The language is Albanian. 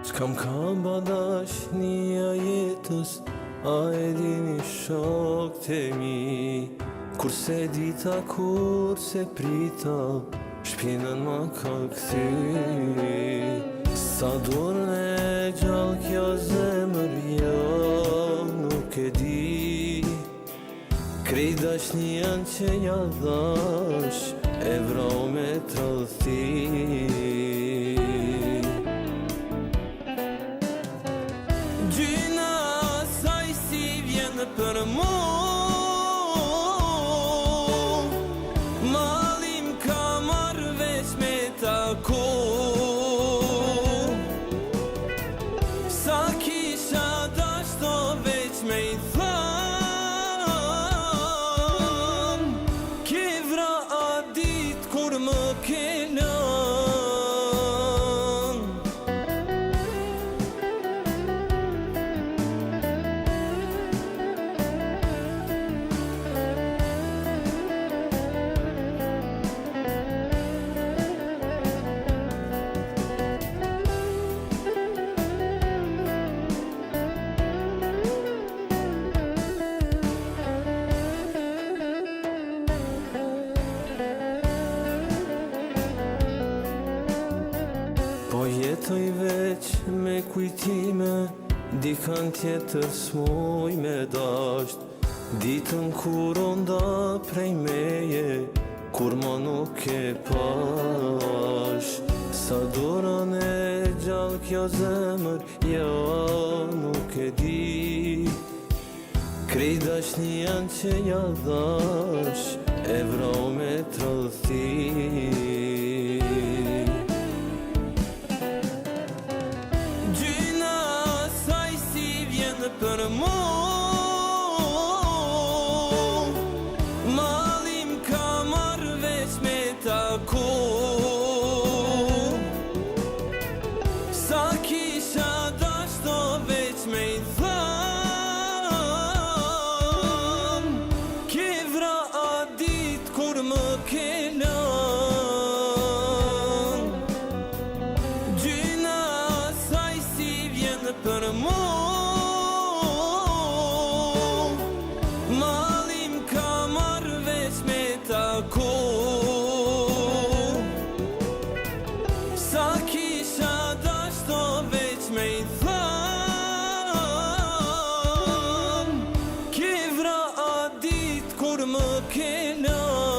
S'kam badash-nia jetës, a e dini shokët e mi. Kurse dita, kurse prita, shpinën ma ka kthy. Sa dorën e gjallë kjo zemër, jo nuk e di. Krejt dashnian që ja dhash, e vrau me tradhti. Gjyna saj si vjen për mu, malim ka marrë veç me taku. Sa kisha dashto veç me i tham, ke vra a dit kur më ke lën. Po jetoj veç me kujtime, dikan tjetër s'muj me dasht. Ditën kur onda prej meje, kur ma nuk e pash. Sa dorën e gjallë kjo zemër, ja nuk e di. Krejt dashnian që ja dhash, e vrau me tradhti. Për mu, malim ka marrë veç me taku. Sa kisha dashto veç me i tham, ke vra a dit kur më ke lën. Gjyna saj si vjen për mu, malim ka marrë veç me taku. Sa kisha dashto veç me i tham, ke vra a dit kur më ke lën.